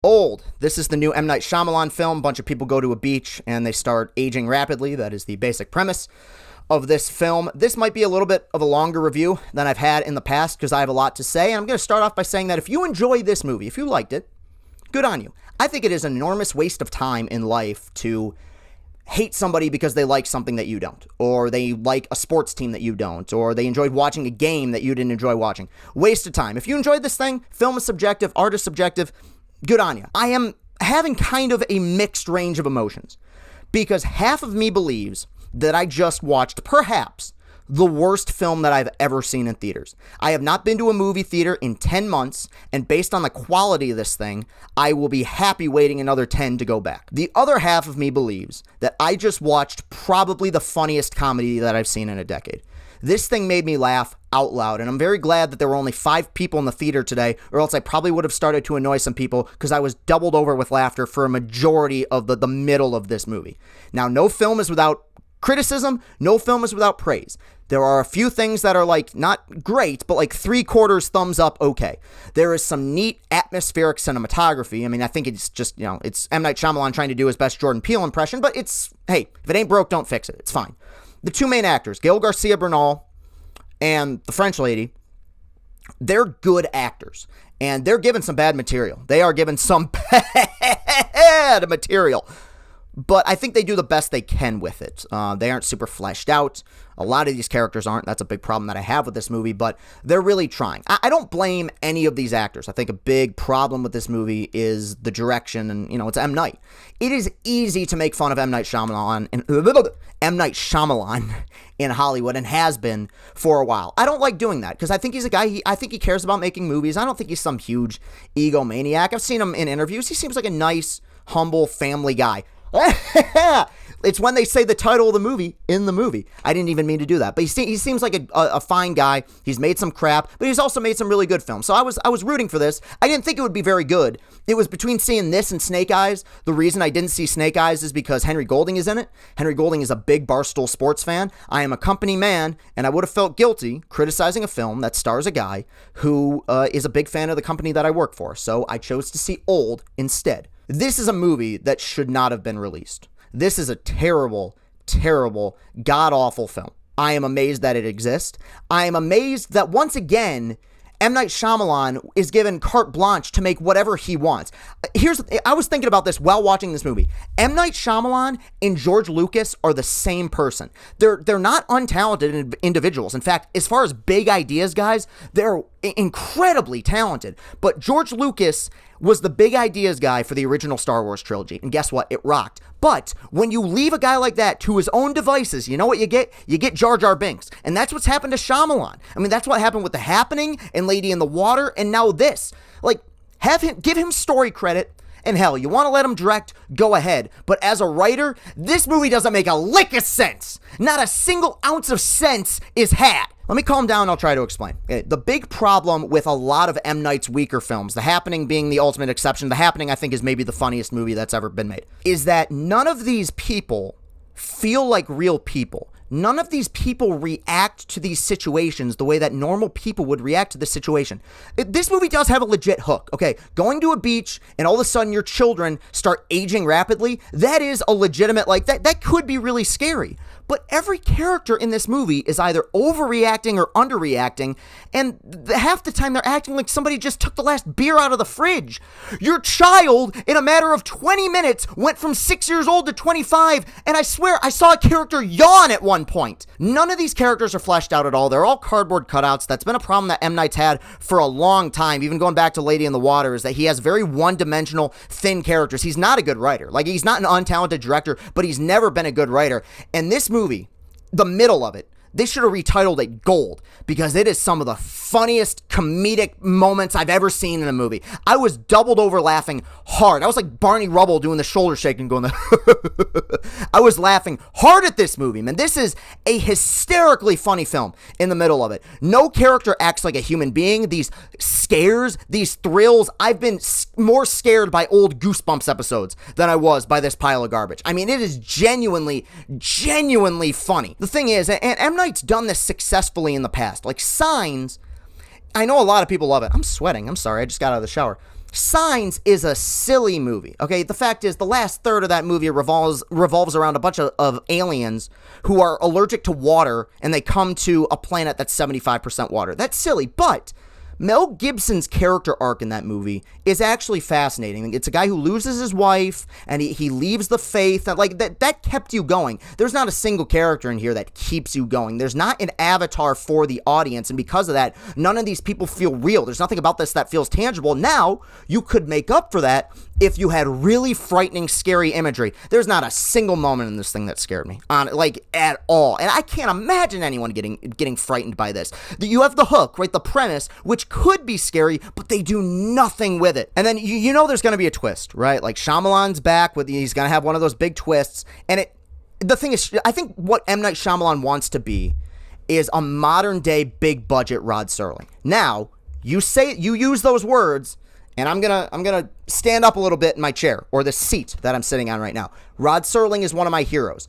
Old. This is the new M. Night Shyamalan film. A bunch of people go to a beach and they start aging rapidly. That is the basic premise of this film. This might be a little bit of a longer review than I've had in the past because I have a lot to say. And I'm going to start off by saying that if you enjoy this movie, if you liked it, good on you. I think it is an enormous waste of time in life to hate somebody because they like something that you don't, or they like a sports team that you don't, or they enjoyed watching a game that you didn't enjoy watching. Waste of time. If you enjoyed this thing, film is subjective, art is subjective, good on you. I am having kind of a mixed range of emotions because half of me believes that I just watched perhaps the worst film that I've ever seen in theaters. I have not been to a movie theater in 10 months, and based on the quality of this thing, I will be happy waiting another 10 to go back. The other half of me believes that I just watched probably the funniest comedy that I've seen in a decade. This thing made me laugh out loud, and I'm very glad that there were only 5 people in the theater today, or else I probably would have started to annoy some people because I was doubled over with laughter for a majority of the middle of this movie. Now, no film is without criticism, no film is without praise. There are a few things that are like not great, but like 3/4 thumbs up okay. There is some neat atmospheric cinematography. I mean, I think it's just, it's M. Night Shyamalan trying to do his best Jordan Peele impression, but it's, hey, if it ain't broke, don't fix it. It's fine. The 2 main actors, Gael Garcia Bernal and the French lady, they're good actors, and they're given some bad material. They are given some bad material. But I think they do the best they can with it. They aren't super fleshed out. A lot of these characters aren't. That's a big problem that I have with this movie, but they're really trying. I don't blame any of these actors. I think a big problem with this movie is the direction, and, it's M. Night. It is easy to make fun of M. Night Shyamalan in Hollywood, and has been for a while. I don't like doing that because I think he's a guy, I think he cares about making movies. I don't think he's some huge egomaniac. I've seen him in interviews. He seems like a nice, humble, family guy. It's when they say the title of the movie in the movie. I didn't even mean to do that, but he seems like a fine guy. He's made some crap, but he's also made some really good films. So I was rooting for this. I didn't think it would be very good. It was between seeing this and Snake Eyes. The reason I didn't see Snake Eyes is because Henry Golding is in it. Henry Golding is a big Barstool Sports fan. I am a company man, and I would have felt guilty criticizing a film that stars a guy who is a big fan of the company that I work for. So I chose to see Old instead. This is a movie that should not have been released. This is a terrible, terrible, god-awful film. I am amazed that it exists. I am amazed that, once again, M. Night Shyamalan is given carte blanche to make whatever he wants. I was thinking about this while watching this movie. M. Night Shyamalan and George Lucas are the same person. They're not untalented individuals. In fact, as far as big ideas, guys, they're incredibly talented. But George Lucas was the big ideas guy for the original Star Wars trilogy. And guess what? It rocked. But when you leave a guy like that to his own devices, you know what you get? You get Jar Jar Binks. And that's what's happened to Shyamalan. I mean, that's what happened with The Happening and Lady in the Water, and now this. Like, give him story credit. And hell, you want to let him direct, go ahead. But as a writer, this movie doesn't make a lick of sense. Not a single ounce of sense is had. Let me calm down and I'll try to explain. The big problem with a lot of M. Night's weaker films, The Happening being the ultimate exception, The Happening I think is maybe the funniest movie that's ever been made, is that none of these people feel like real people. None of these people react to these situations the way that normal people would react to this situation. This movie does have a legit hook, okay? Going to a beach and all of a sudden your children start aging rapidly, that is a legitimate, that could be really scary. But every character in this movie is either overreacting or underreacting, and half the time they're acting like somebody just took the last beer out of the fridge. Your child, in a matter of 20 minutes, went from 6 years old to 25, and I swear I saw a character yawn at one point. None of these characters are fleshed out at all. They're all cardboard cutouts. That's been a problem that M. Night's had for a long time, even going back to Lady in the Water, is that he has very one-dimensional, thin characters. He's not a good writer. Like, he's not an untalented director, but he's never been a good writer. And this movie, the middle of it, they should have retitled it Gold, because it is some of the funniest comedic moments I've ever seen in a movie. I was doubled over laughing hard. I was like Barney Rubble doing the shoulder shake and going I was laughing hard at this movie, man. This is a hysterically funny film in the middle of it. No character acts like a human being. These scares, these thrills, I've been more scared by old Goosebumps episodes than I was by this pile of garbage. I mean, it is genuinely funny. The thing is, and M. Night's done this successfully in the past. Like Signs, I know a lot of people love it. I'm sweating. I'm sorry. I just got out of the shower. Signs is a silly movie, okay? The fact is, the last third of that movie revolves around a bunch of aliens who are allergic to water, and they come to a planet that's 75% water. That's silly, but Mel Gibson's character arc in that movie is actually fascinating. It's a guy who loses his wife, and he leaves the faith, and like that kept you going. There's not a single character in here that keeps you going. There's not an avatar for the audience, and because of that, none of these people feel real. There's nothing about this that feels tangible. Now, you could make up for that if you had really frightening, scary imagery. There's not a single moment in this thing that scared me, at all. And I can't imagine anyone getting frightened by this. You have the hook, right? The premise, which could be scary, but they do nothing with it. And then you know there's going to be a twist, right? Like Shyamalan's back he's going to have one of those big twists. And the thing is, I think what M. Night Shyamalan wants to be is a modern day big budget Rod Serling. Now, you use those words, and I'm gonna stand up a little bit in my chair, or the seat that I'm sitting on right now. Rod Serling is one of my heroes.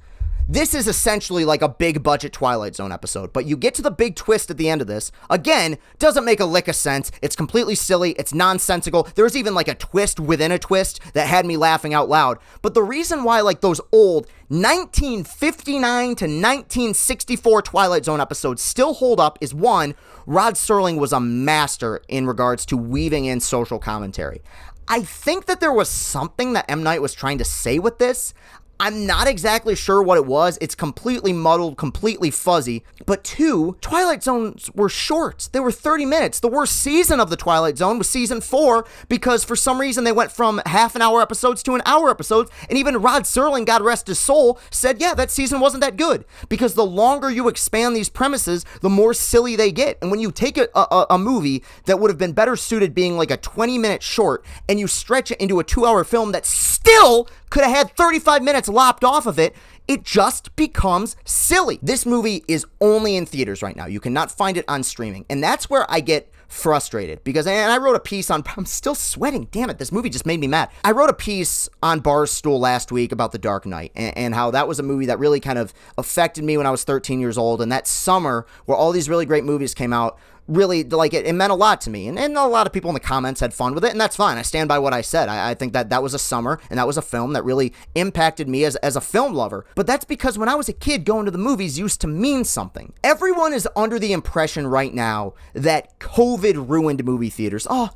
This is essentially like a big budget Twilight Zone episode, but you get to the big twist at the end of this. Again, doesn't make a lick of sense. It's completely silly. It's nonsensical. There was even like a twist within a twist that had me laughing out loud. But the reason why like those old 1959 to 1964 Twilight Zone episodes still hold up is, one, Rod Serling was a master in regards to weaving in social commentary. I think that there was something that M. Night was trying to say with this. I'm not exactly sure what it was. It's completely muddled, completely fuzzy. But two, Twilight Zones were short. They were 30 minutes. The worst season of the Twilight Zone was season 4 because for some reason they went from half-an-hour episodes to an hour episodes. And even Rod Serling, God rest his soul, said, yeah, that season wasn't that good. Because the longer you expand these premises, the more silly they get. And when you take a movie that would have been better suited being like a 20-minute short and you stretch it into a 2-hour film that still could have had 35 minutes lopped off of it, it just becomes silly. This movie is only in theaters right now. You cannot find it on streaming. And that's where I get frustrated because, and I wrote a piece on, I'm still sweating, damn it, this movie just made me mad. I wrote a piece on Barstool last week about The Dark Knight and how that was a movie that really kind of affected me when I was 13 years old. And that summer where all these really great movies came out, really, like, it meant a lot to me. And a lot of people in the comments had fun with it, and that's fine. I stand by what I said. I think that was a summer, and that was a film that really impacted me as a film lover. But that's because when I was a kid, going to the movies used to mean something. Everyone is under the impression right now that COVID ruined movie theaters. Oh,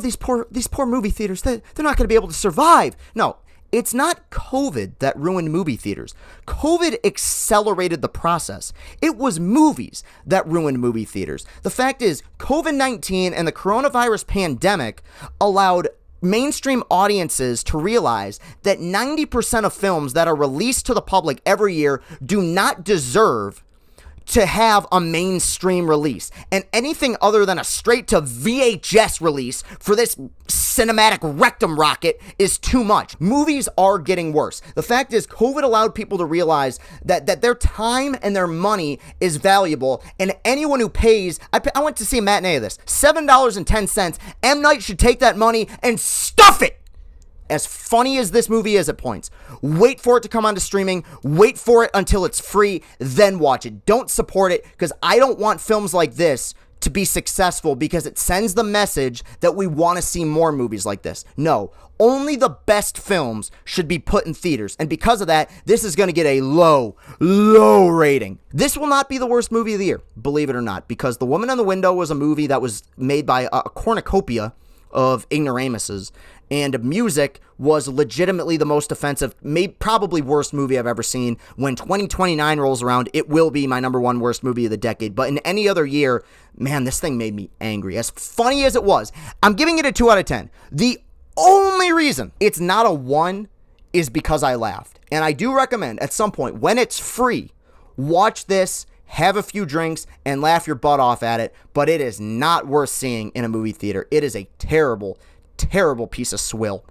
these poor movie theaters, they're not going to be able to survive. No. It's not COVID that ruined movie theaters. COVID accelerated the process. It was movies that ruined movie theaters. The fact is, COVID-19 and the coronavirus pandemic allowed mainstream audiences to realize that 90% of films that are released to the public every year do not deserve to have a mainstream release. And anything other than a straight to VHS release for this cinematic rectum rocket is too much. Movies are getting worse. The fact is, COVID allowed people to realize that their time and their money is valuable, and anyone who pays, I went to see a matinee of this, $7.10, M. Night should take that money and stuff it. As funny as this movie is at points, wait for it to come onto streaming, wait for it until it's free, then watch it. Don't support it, because I don't want films like this to be successful because it sends the message that we want to see more movies like this. No, only the best films should be put in theaters, and because of that, this is going to get a low rating. This will not be the worst movie of the year, believe it or not, because The Woman in the Window was a movie that was made by a cornucopia of ignoramuses, and music was legitimately the most offensive, probably worst movie I've ever seen. When 2029 rolls around, it will be my number one worst movie of the decade. But in any other year, man, this thing made me angry. As funny as it was, I'm giving it a 2 out of 10. The only reason it's not a 1 is because I laughed. And I do recommend at some point, when it's free, watch this, have a few drinks, and laugh your butt off at it. But it is not worth seeing in a movie theater. It is a terrible piece of swill.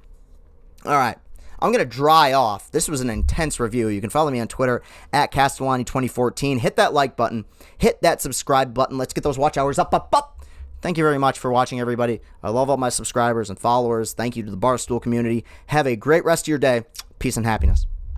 All right, I'm going to dry off. This was an intense review. You can follow me on Twitter at Castellani 2014. Hit that like button. Hit that subscribe button. Let's get those watch hours up. Thank you very much for watching, everybody. I love all my subscribers and followers. Thank you to the Barstool community. Have a great rest of your day. Peace and happiness.